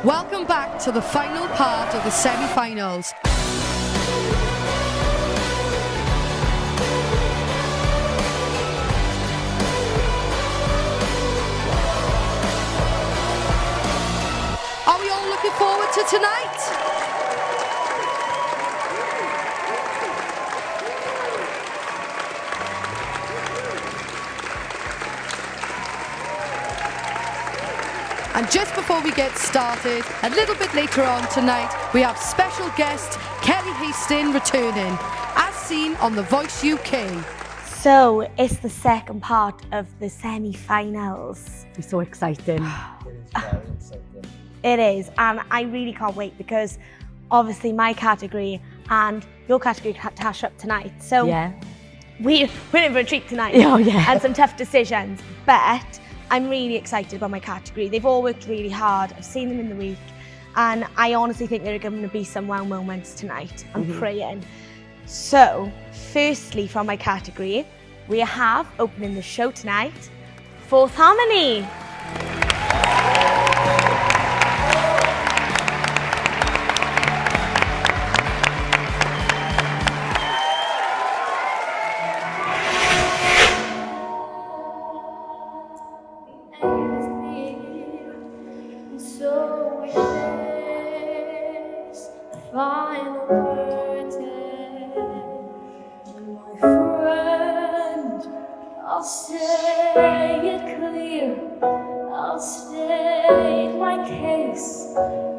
Welcome back to the final part of the semi-finals. Are we all looking forward to tonight? And just before we get started, a little bit later on tonight, we have special guest Kelly Hastings returning, as seen on The Voice UK. So, it's the second part of the semi-finals. It's so exciting. It is very exciting. It is, and I really can't wait because obviously my category and your category had to hash up tonight. So, Yeah. we're in for a treat tonight. Oh, yeah. And some tough decisions, but I'm really excited about my category. They've all worked really hard. I've seen them in the week, and I honestly think there are going to be some wow moments tonight. I'm praying. So, firstly, from my category, we have opening the show tonight, Fourth Harmony. So we face the final curtain, and my friend, I'll say it clear, I'll state my case,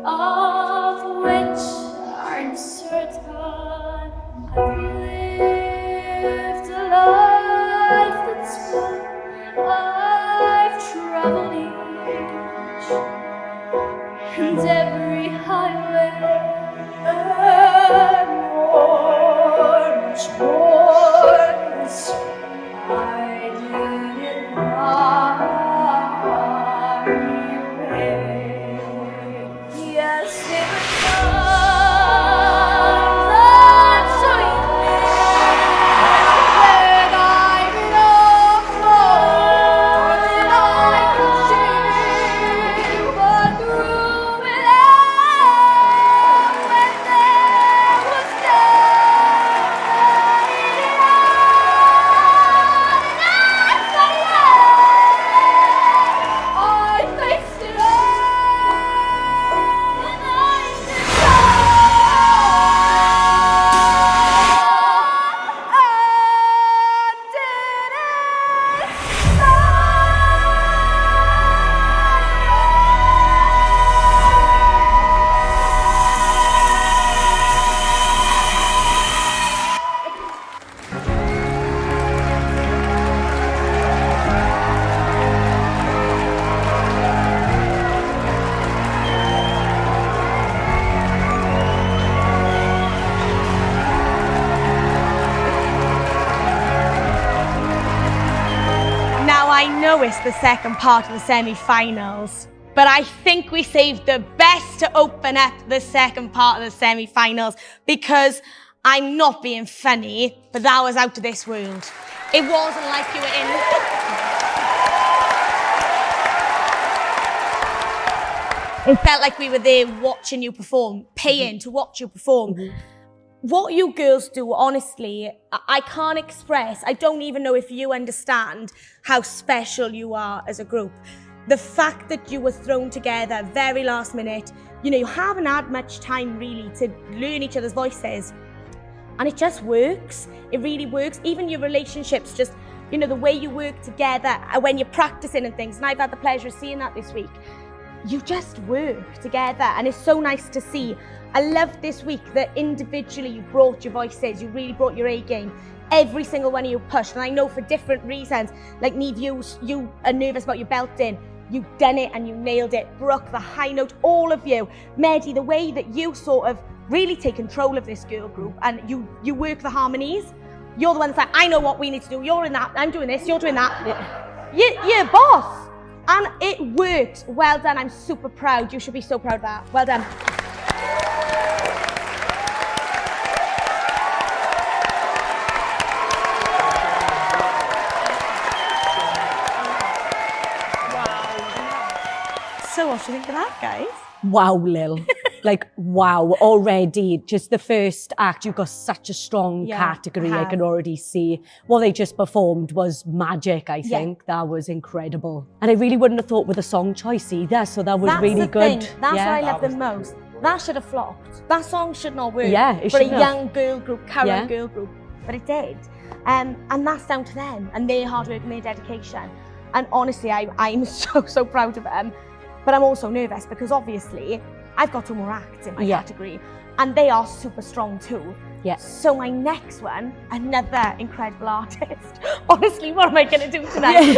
of which I'm certain. I've lived a life that's full, I've traveled each and every highway, and more, much more than this, I did it my way. Yes, it was times that showed me when I belong more than I could see, but through it all, when there was I faced it all, and I Now I know it's the second part of the semi-finals, but I think we saved the best to open up the second part of the semi-finals because I'm not being funny, but that was out of this world. It wasn't like you were in. It felt like we were there watching you perform, paying to watch you perform. What you girls do, honestly, I can't express. I don't even know if you understand how special you are as a group. The fact that you were thrown together very last minute, you haven't had much time really to learn each other's voices. And it just works. It really works. Even your relationships, just, the way you work together when you're practicing and things. And I've had the pleasure of seeing that this week. You just work together, and it's so nice to see. I loved this week that individually you brought your voices, you really brought your A game. Every single one of you pushed, and I know for different reasons. Like Neve, you are nervous about your belting. You done it and you nailed it. Brooke, the high note, all of you. Mehdi, the way that you sort of really take control of this girl group and you work the harmonies. You're the one that's like, I know what we need to do. You're in that, I'm doing this, you're doing that. You're boss. And it worked. Well done. I'm super proud. You should be so proud of that. Well done. So what do you think of that, guys? Wow, Lil. Like, wow, already, just the first act, you've got such a strong category, I can already see. What they just performed was magic, I think. That was incredible. And I really wouldn't have thought with a song choice either, so that was really good. That's what I love the most. That should have flopped. That song should not work it for a should have. young girl group, current girl group, but it did. And that's down to them and their hard work and their dedication. And honestly, I'm so proud of them. But I'm also nervous because obviously I've got 2 more acts in my category and they are super strong too. Yeah. So my next one, another incredible artist. Honestly, what am I going to do tonight?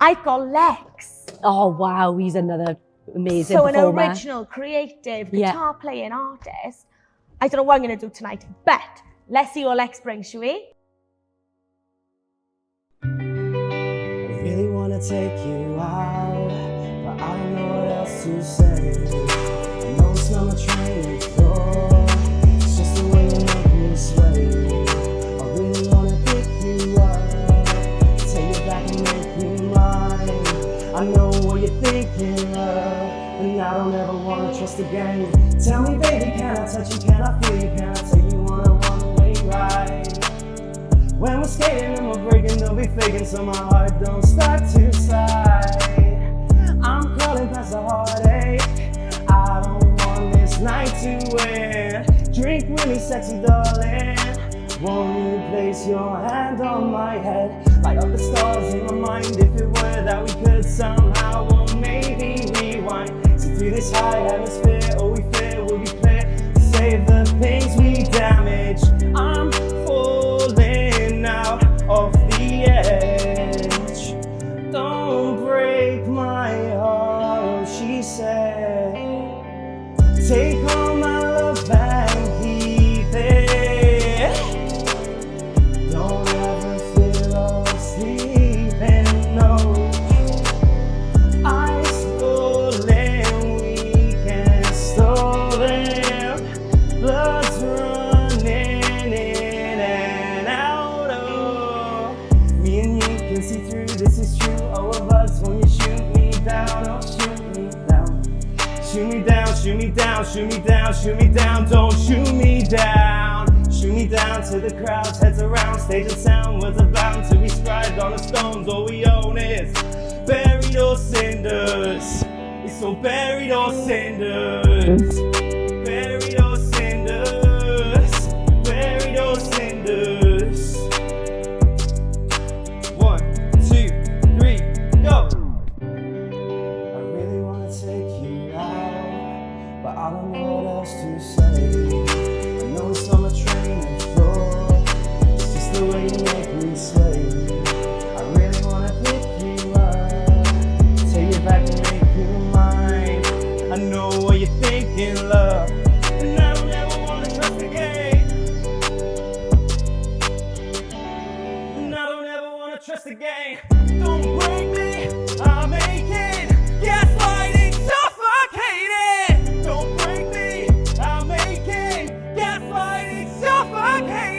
I've got Lex. Oh, wow, he's another amazing so performer. An original, creative, guitar playing artist. I don't know what I'm going to do tonight, but let's see what Lex brings, shall we? I really wanna take you out, but I don't know what else to say. I know it's not a train floor, it's just the way you make me sway. I really wanna pick you up, take you back and make you mine. I know what you're thinking of, and I don't ever wanna trust again. Tell me, baby, can I touch you? Can I feel you? Can I take you on a one-way ride? When we're skating and we're breaking, don't be faking, so my heart don't start to slide. I'm crawling past the heartache, I don't want this night to end. Drink with me, sexy darling. Won't you place your hand on my head? Light up the stars in my mind, if it were that we could somehow, or maybe rewind. So through this high atmosphere, all we fear will be clear. Save the things we damage. I'm falling out of the edge. Don't break my heart, she said. Take all my love and keep it. Don't ever feel like sleeping, no. Eyes stolen, we can't stole them. Blood's running in and out of me, and you can see through, this is true. Oh, of us when you shoot me down, oh shoot me down. Shoot me down, shoot me down, shoot me down, shoot me down, don't shoot me down. Shoot me down to the crowds, heads around, stage and sound, words are bound to be scribed on the stones. All we own is buried or cinders. It's so buried or cinders. Buried or cinders. Buried or cinders. 1, 2, 3, go! I really wanna take you out, but I don't know what else to say. I know it's on a train and floor, it's just the way you make me sway. I really wanna pick you up, take you back and make you mine. I know what you're thinking, love, and I don't ever wanna trust again. And I don't ever wanna trust again. Don't break me, I'm aching, gaslighting, suffocating. Don't break me, I'm aching, gaslighting, suffocating.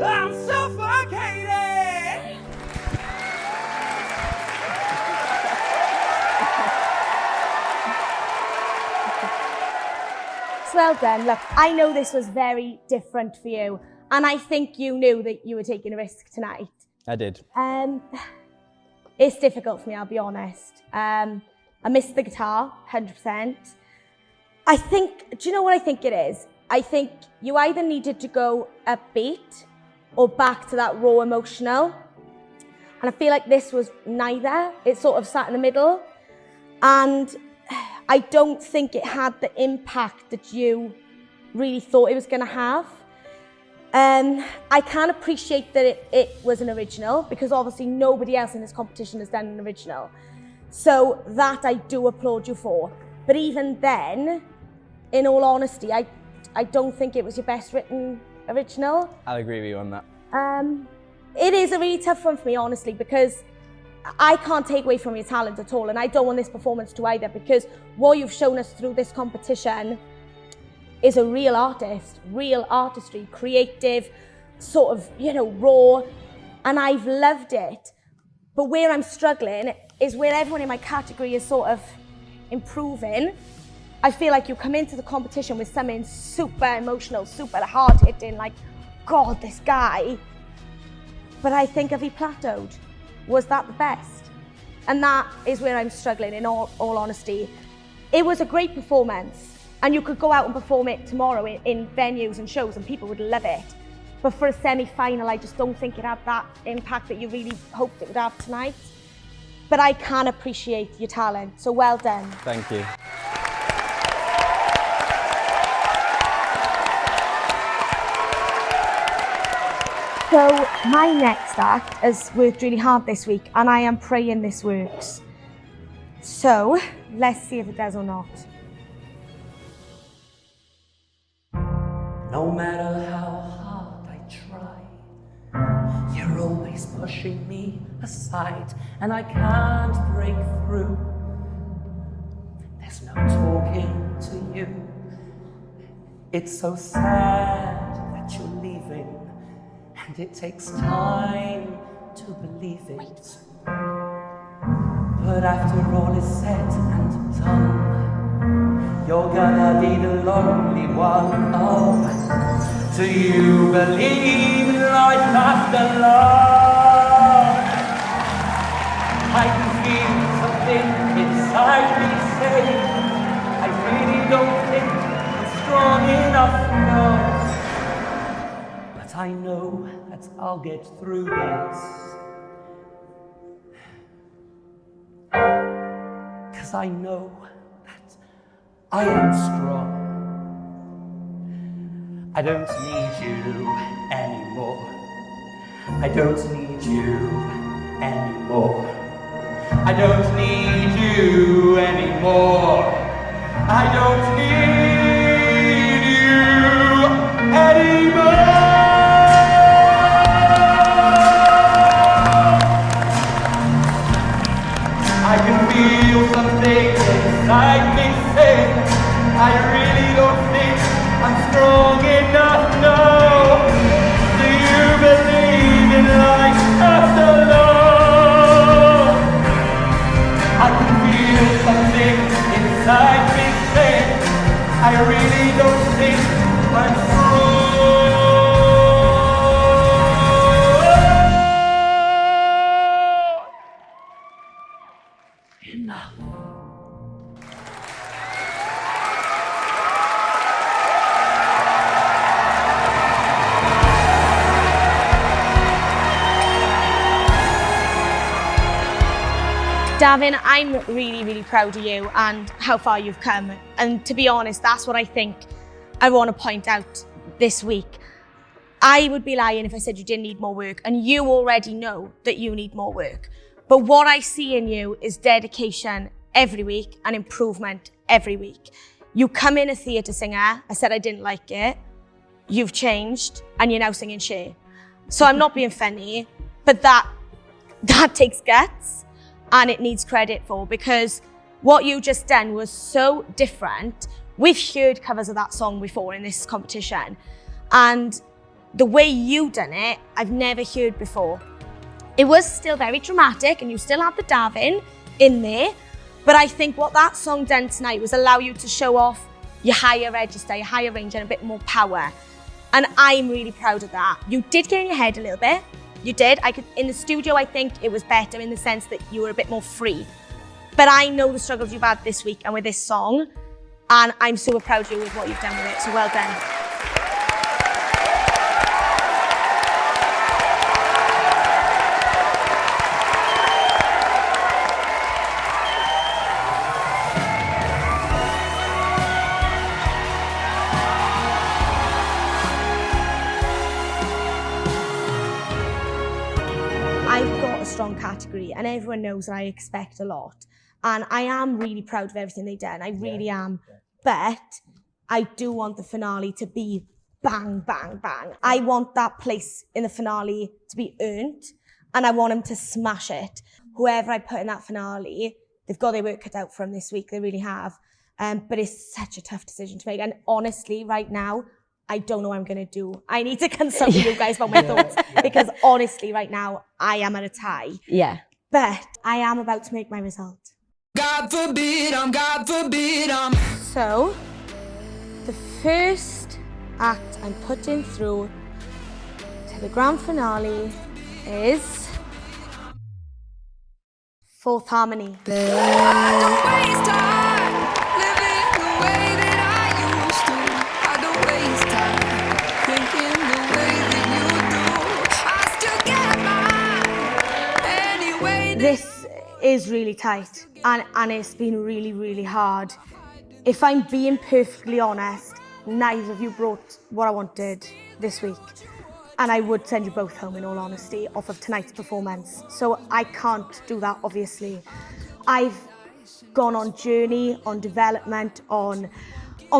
I'm suffocating. Well done. Look, I know this was very different for you, and I think you knew that you were taking a risk tonight. I did. It's difficult for me, I'll be honest. I missed the guitar, 100%. I think, do you know what I think it is? I think you either needed to go upbeat or back to that raw emotional. And I feel like this was neither. It sort of sat in the middle. And I don't think it had the impact that you really thought it was going to have. I can appreciate that it was an original, because obviously nobody else in this competition has done an original. So that I do applaud you for. But even then, in all honesty, I don't think it was your best written original. I'll agree with you on that. It is a really tough one for me, honestly, because I can't take away from your talent at all, and I don't want this performance to either, because what you've shown us through this competition is a real artist, real artistry, creative, sort of, raw, and I've loved it. But where I'm struggling is where everyone in my category is sort of improving, I feel like you come into the competition with something super emotional, super hard-hitting, like, God, this guy. But I think if he plateaued, was that the best? And that is where I'm struggling, in all honesty. It was a great performance, and you could go out and perform it tomorrow in venues and shows, and people would love it. But for a semi-final, I just don't think it had that impact that you really hoped it would have tonight. But I can appreciate your talent, so well done. Thank you. So my next act has worked really hard this week, and I am praying this works. So let's see if it does or not. No matter how hard I try, you're always pushing me aside, and I can't break through. There's no talking to you. It's so sad that you're leaving, and it takes time to believe it. But after all is said and done, you're gonna be the lonely one. Oh, do you believe in life after love? I can feel something inside me say, I really don't think I'm strong enough, no. But I know that I'll get through this. 'Cause I know that I am strong. I don't need you anymore. I don't need you anymore. I don't need you anymore. I don't need you anymore. I can feel something inside me saying, I really don't think I'm strong enough, no. Do you believe in life after love? I can feel something inside me saying, I really don't think I'm strong enough. Davin, I'm really, really proud of you and how far you've come. And to be honest, that's what I think I want to point out this week. I would be lying if I said you didn't need more work, and you already know that you need more work. But what I see in you is dedication every week and improvement every week. You come in a theatre singer, I said I didn't like it, you've changed, and you're now singing Cher. So I'm not being funny, but that takes guts. And it needs credit for, because what you just done was so different. We've heard covers of that song before in this competition, and the way you done it, I've never heard before. It was still very dramatic, and you still had the Davin in there, but I think what that song done tonight was allow you to show off your higher register, your higher range, and a bit more power. And I'm really proud of that. You did get in your head a little bit. You did. In the studio, I think it was better in the sense that you were a bit more free. But I know the struggles you've had this week and with this song, and I'm super proud of you with what you've done with it, so well done. I've got a strong category, and everyone knows that I expect a lot. And I am really proud of everything they've done. I really am. But I do want the finale to be bang, bang, bang. I want that place in the finale to be earned, and I want them to smash it. Whoever I put in that finale, they've got their work cut out for them this week. They really have. But it's such a tough decision to make. And honestly, right now, I don't know what I'm going to do. I need to consult with you guys about my thoughts, because honestly, right now, I am at a tie. Yeah. But I am about to make my result. God forbid, God forbid, So, the first act I'm putting through to the grand finale is Fourth Harmony. I don't waste time living the way that I used to. I don't waste time thinking the way that you do. I still get mine anyway. This is really tight and it's been really, really hard. If I'm being perfectly honest, neither of you brought what I wanted this week. And I would send you both home, in all honesty, off of tonight's performance. So I can't do that, obviously. I've gone on journey, on development, on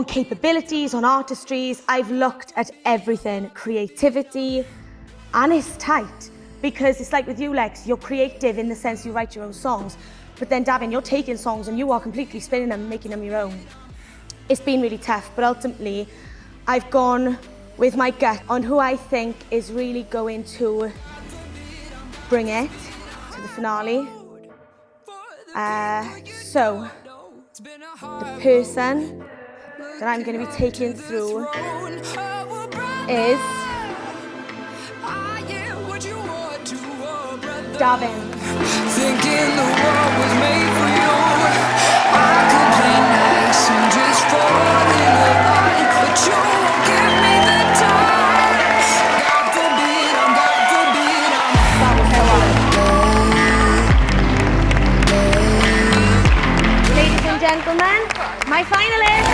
capabilities, on artistries. I've looked at everything, creativity, and it's tight. Because it's like with you, Lex, you're creative in the sense you write your own songs. But then, Davin, you're taking songs and you are completely spinning them, making them your own. It's been really tough, but ultimately, I've gone with my gut on who I think is really going to bring it to the finale. So, the person that I'm going to be taking through is Davin. Thinking the world was made for you. I could play nice and just fall in the line, but you won't give me the time. God forbid, God forbid, That was the one. Ladies and gentlemen, my finalist.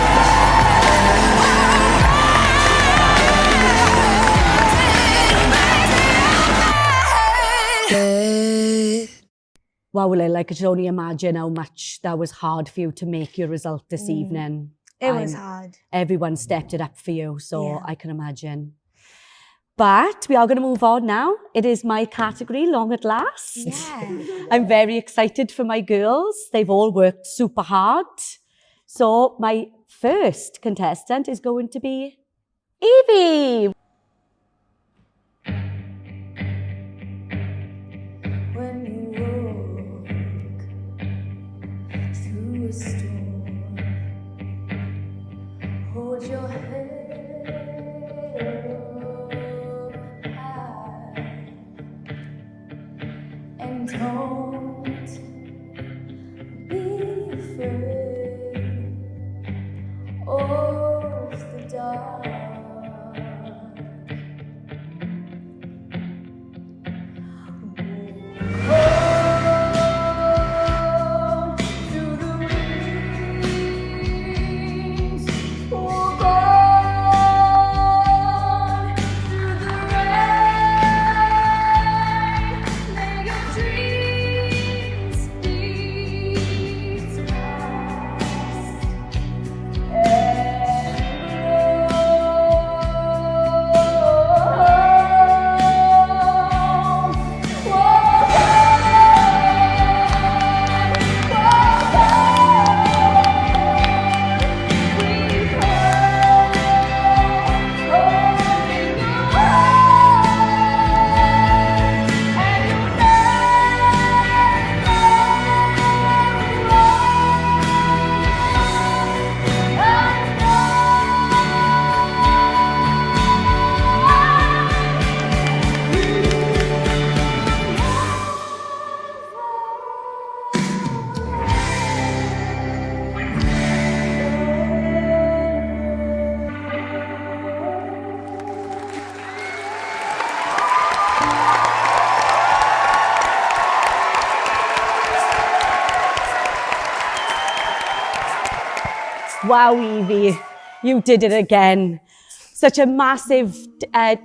Wow, well, I could only imagine how much that was hard for you to make your result this evening. It was hard. Everyone stepped it up for you, so Yeah. I can imagine. But we are going to move on now. It is my category, long at last. Yeah. I'm very excited for my girls. They've all worked super hard. So my first contestant is going to be Eevee. When you walk through a storm, hold your head up high and don't be afraid of the dark. Through the wings, walk on through the rain. May your dreams be fast Wow, Eevee, you did it again. Such a massive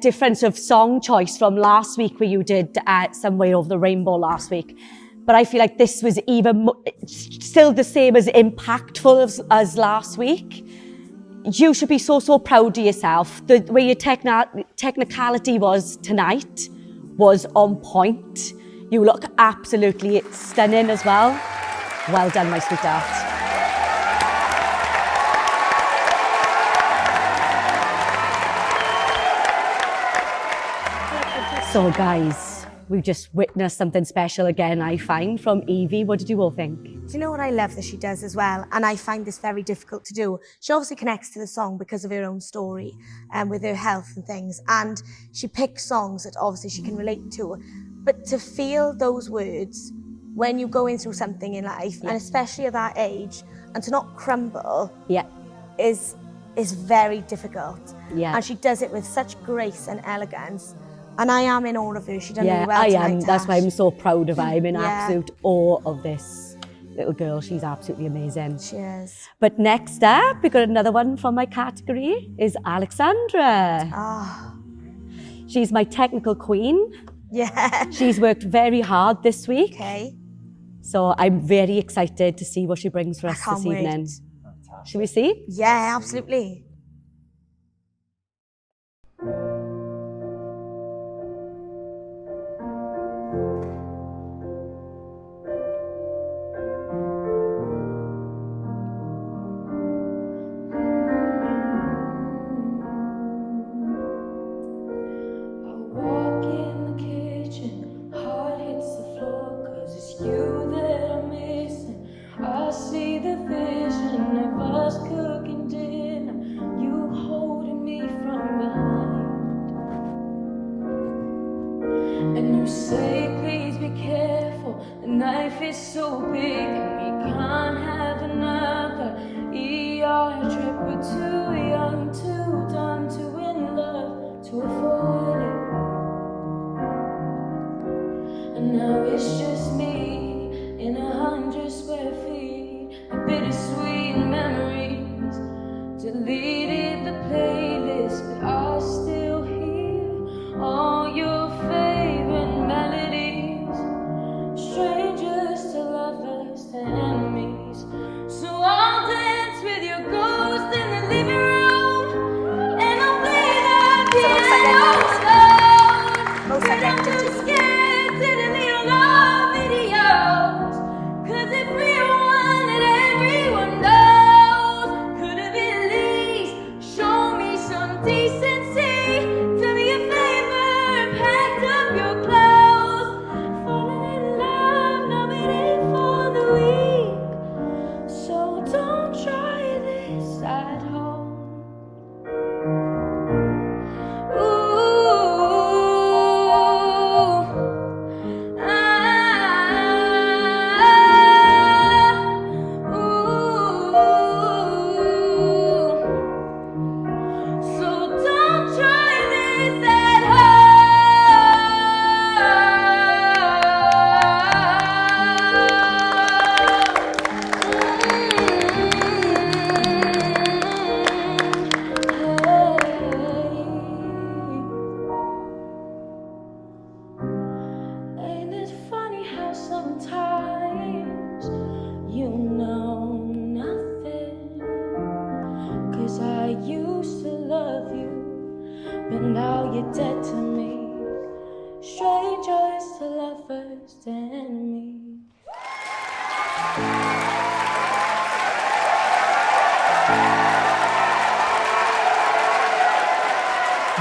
difference of song choice from last week where you did Some Way Over the Rainbow last week. But I feel like this was even still the same as impactful as last week. You should be so, so proud of yourself. The way your technicality was tonight was on point. You look absolutely stunning as well. Well done, my sweetheart. So guys, we've just witnessed something special again, I find, from Eevee. What did you all think? Do you know what I love that she does as well? And I find this very difficult to do. She obviously connects to the song because of her own story and with her health and things. And she picks songs that obviously she can relate to. But to feel those words when you're going through something in life, and especially at that age, and to not crumble Yeah. is very difficult. Yeah. And she does it with such grace and elegance. And I am in awe of her. She done Yeah, really well I tonight, am. That's why I'm Tash. so proud of her. I'm in Yeah. absolute awe of this little girl. She's absolutely amazing. She is. But next up, we got another one from my category, is Alexandra. Ah, She's my technical queen. yeah. She's worked very hard this week. Okay. So I'm very excited to see what she brings for I us can't this wait. evening. Should we see? Yeah, absolutely. I walk in the kitchen, heart hits the floor, 'cause it's you that I'm missing. I see the vision of us cooking dinner, you holding me from behind. And you say, please be careful, the knife is so big and we can't have another ER trip. We're too young, too dumb to in love to afford it. And now it's just me in 100 square feet. The bittersweet memories deleted the playlist, but I still hear all your favorite melodies. Strangers to lovers to enemies. So I'll dance with your ghost in the living room, and I'll play that piano alone. Most But I'm too identity. scared to delete all our videos, 'cause if we're one that everyone knows, could have at least shown me some decency. Do me a favor and packed up your clothes. Falling in love, not waiting for the week. So don't try this at home. So don't try this at home. Ain't it funny how sometimes you know nothing? 'Cause I used to love you, but now you're dead to me. Strangers to lovers to enemies.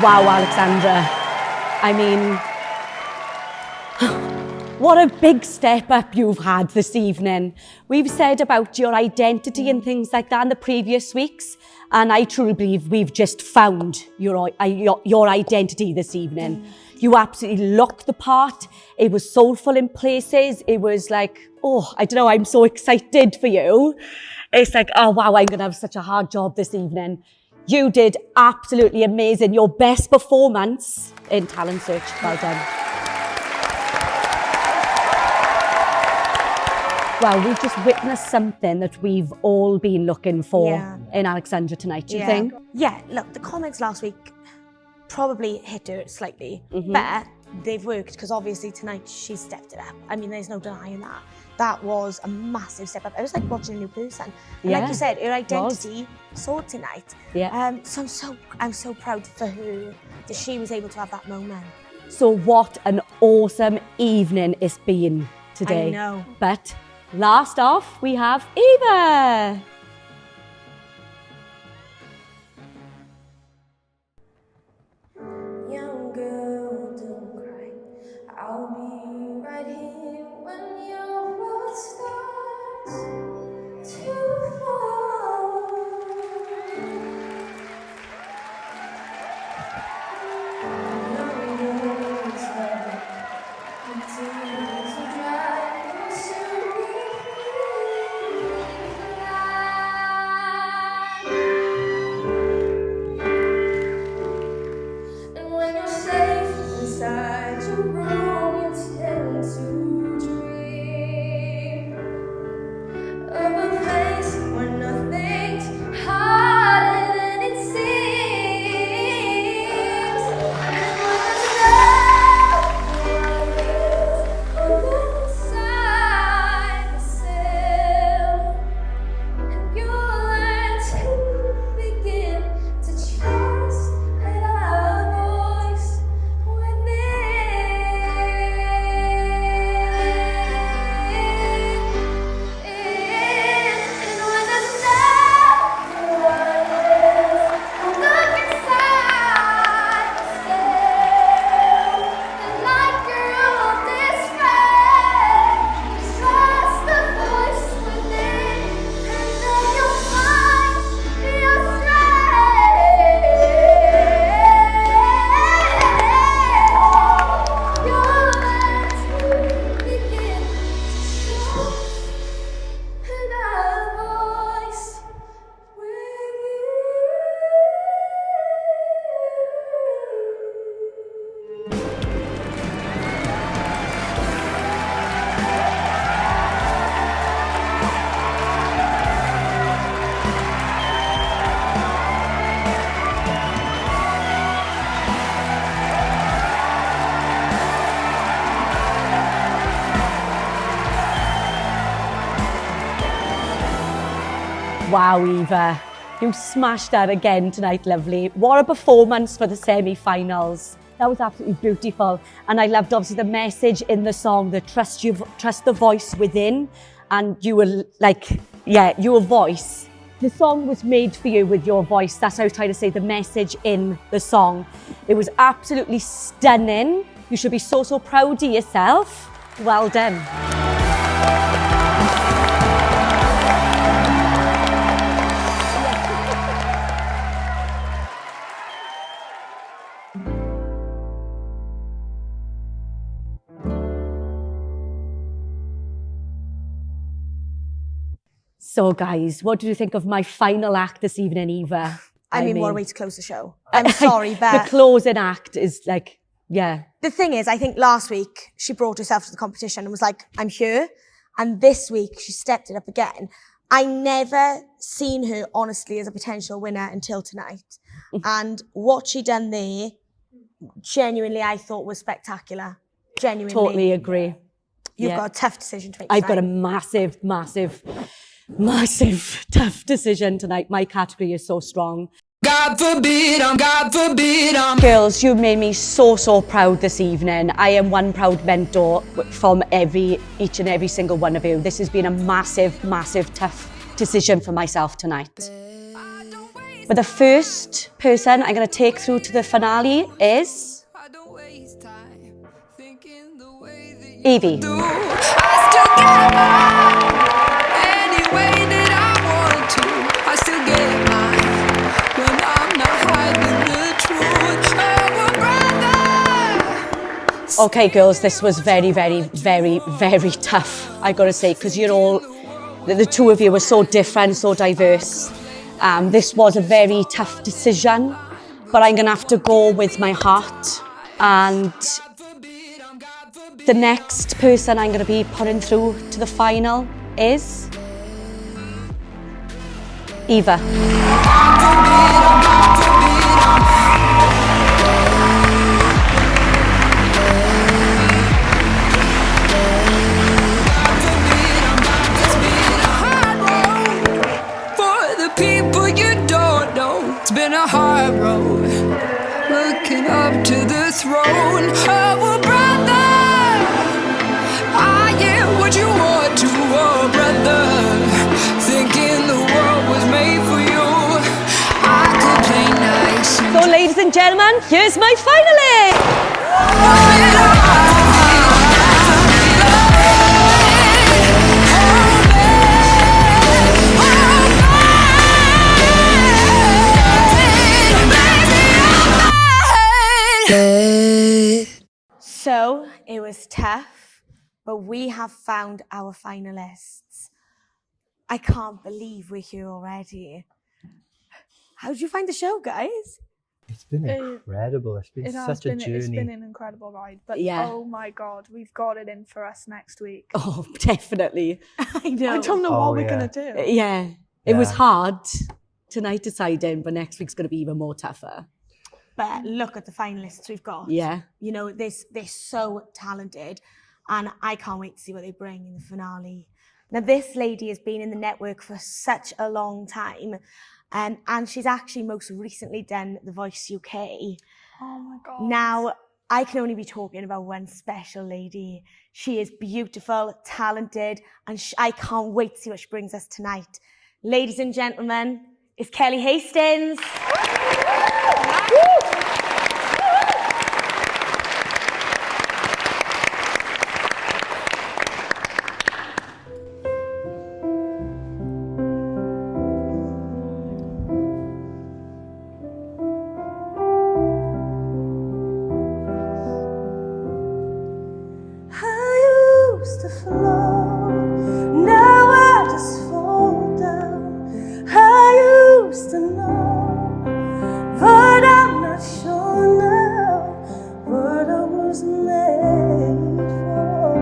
Wow, Alexandra. I mean, what a big step up you've had this evening. We've said about your identity and things like that in the previous weeks, and I truly believe we've just found your identity this evening. You absolutely looked the part. It was soulful in places. It was like, oh, I don't know, I'm so excited for you. It's like, oh wow, I'm gonna have such a hard job this evening. You did absolutely amazing. Your best performance in Talent Search. Well done. Well, we've just witnessed something that we've all been looking for Yeah. in Alexandra tonight, do you think? Yeah, look, the comments last week probably hit her slightly, Mm-hmm. but they've worked because obviously tonight she stepped it up. I mean, there's no denying that. That was a massive step up. It was like watching a new person. And Yeah, like you said, her was. identity soared tonight. Yeah. So I'm so proud for her that she was able to have that moment. So what an awesome evening it's been today. I know. But last off, we have Eevee. Young girl, don't cry. I'll be right here when your world starts to fall. No words left, the tears will dry, you'll soon be free. And when you're safe inside your room, you tend to dream of a place where nothing's harder than it seems. And when there's no inside myself, and you learn to begin to trust our voice Wow, Eevee, you smashed that again tonight, lovely. What a performance for the semi-finals. That was absolutely beautiful. And I loved obviously the message in the song, the trust the voice within. And you were like, yeah, your voice. The song was made for you with your voice. That's how I was trying to say the message in the song. It was absolutely stunning. You should be so, so proud of yourself. Well done. So guys, what did you think of my final act this evening, Eevee? I mean, what a way to close the show. I'm sorry, but the closing act is like, yeah. The thing is, I think last week she brought herself to the competition and was like, I'm here. And this week she stepped it up again. I never seen her honestly as a potential winner until tonight. And what she done there, genuinely, I thought was spectacular. Genuinely. Totally agree. You've got a tough decision to make I've got a tonight. massive tough decision tonight. My category is so strong. God forbid, Girls, you made me so, so proud this evening. I am one proud mentor from each and every single one of you. This has been a massive tough decision for myself tonight. But the first person I'm going to take through to the finale is Eevee. Okay, girls, this was very tough, I gotta say, because you're all, the two of you were so different, so diverse. This was a very tough decision, but I'm gonna have to go with my heart. And the next person I'm gonna be putting through to the final is Eevee. It's been a hard road, looking up to the throne. Oh, brother, I am what you want to, oh, brother. Thinking the world was made for you. I could play nice. So, ladies and gentlemen, here's my finalist. So it was tough, but we have found our finalists. I can't believe we're here already. How did you find the show, guys? It's been incredible. It's been such a journey. It's been an incredible ride. But Yeah. oh my God, we've got it in for us next week. Oh, definitely. I know. I don't know what we're going to do. Yeah. It was Yeah. hard tonight deciding, but next week's going to be even more tougher. But look at the finalists we've got. Yeah. You know, they're so talented, and I can't wait to see what they bring in the finale. Now, this lady has been in the network for such a long time, and she's actually most recently done The Voice UK. Oh my God. Now, I can only be talking about one special lady. She is beautiful, talented, and I can't wait to see what she brings us tonight. Ladies and gentlemen, it's Kelly Hastings. I used to float, now I just fall down. I used to know, but I'm not sure now what I was made for.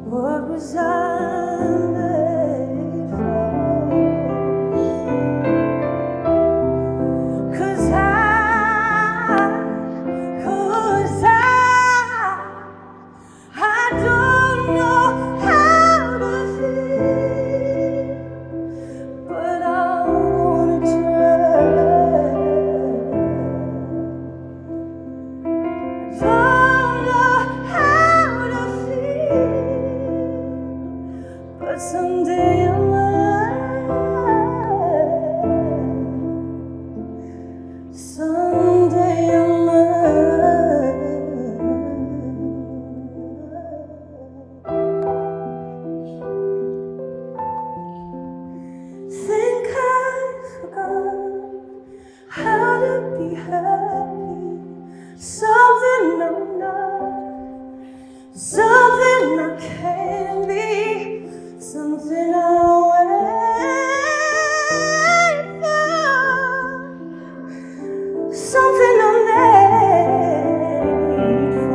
What was I made for? 'Cause I don't know how to feel, but I wanna try. I don't know how to feel, but someday I might. Someday I might. Think I forgot how to be happy. Something I'm not, something I can be, something I wait for, something I'm made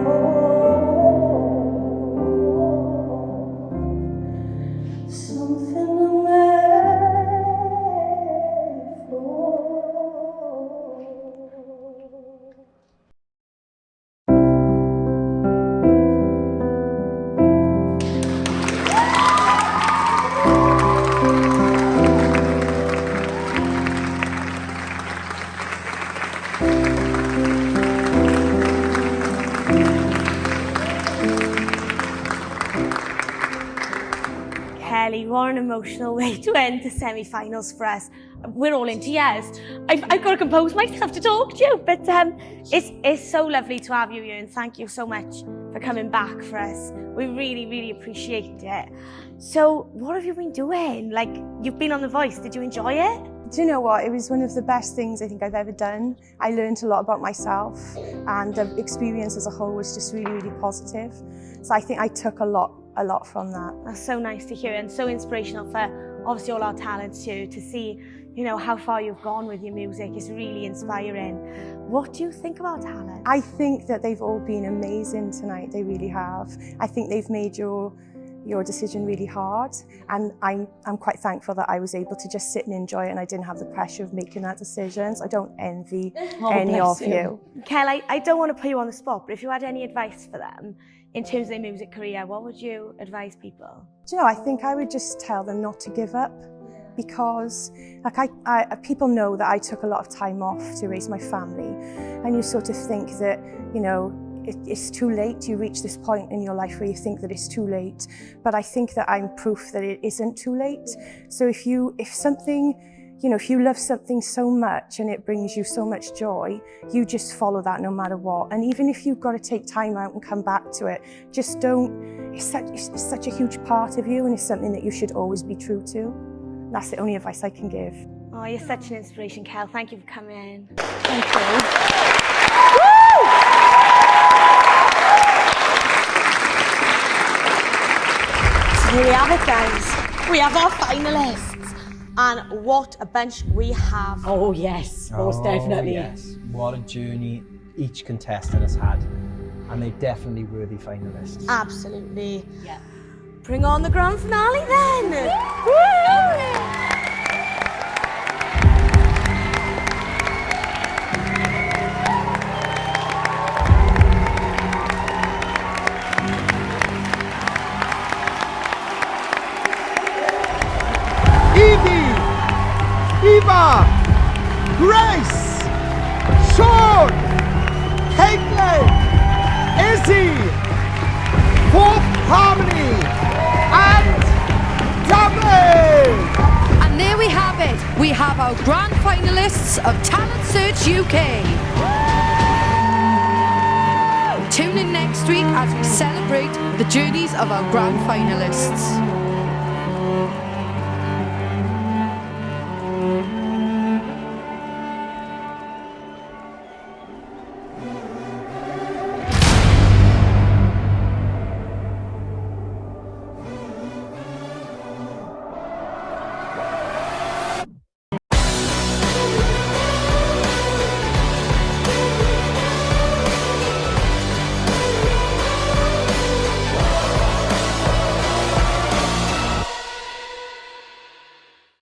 for, something I'm made for. Kelly, what an emotional way to end the semi-finals for us. We're all in tears. I've got to compose myself to talk to you, but it's so lovely to have you here, and thank you so much for coming back for us. We really, really appreciate it. So, what have you been doing? Like, you've been on The Voice. Did you enjoy it? Do you know what? It was one of the best things I think I've ever done. I learned a lot about myself, and the experience as a whole was just really, really positive. So I think I took a lot from that. That's so nice to hear, and so inspirational for obviously all our talents too, to see, you know, how far you've gone with your music is really inspiring. What do you think about talent? I think that they've all been amazing tonight. They really have. I think they've made your decision really hard, and I'm quite thankful that I was able to just sit and enjoy it, and I didn't have the pressure of making that decision. So I don't envy any of you. Kel, I don't want to put you on the spot, but if you had any advice for them in terms of their music career, what would you advise people? Do you know, I think I would just tell them not to give up, because like people know that I took a lot of time off to raise my family, and you sort of think that, you know, it's too late. You reach this point in your life where you think that it's too late, but I think that I'm proof that it isn't too late. So if you love something so much and it brings you so much joy, you just follow that no matter what. And even if you've got to take time out and come back to it, just don't. It's such a huge part of you, and it's something that you should always be true to. That's the only advice I can give. Oh, you're such an inspiration, Kel. Thank you for coming in. Thank you. Woo! Here we have it, guys. We have our finalists. And what a bench we have. Oh yes, most definitely. Yes, what a journey each contestant has had. And they definitely were the finalists. Absolutely. Yeah. Bring on the grand finale then. Woo! Eevee, Eva, Grace, Sean, Caitlin, Izzy, Fourth Harmony, and Davin. And there we have it. We have our grand finalists of Talent Search UK. Tune in next week as we celebrate the journeys of our grand finalists.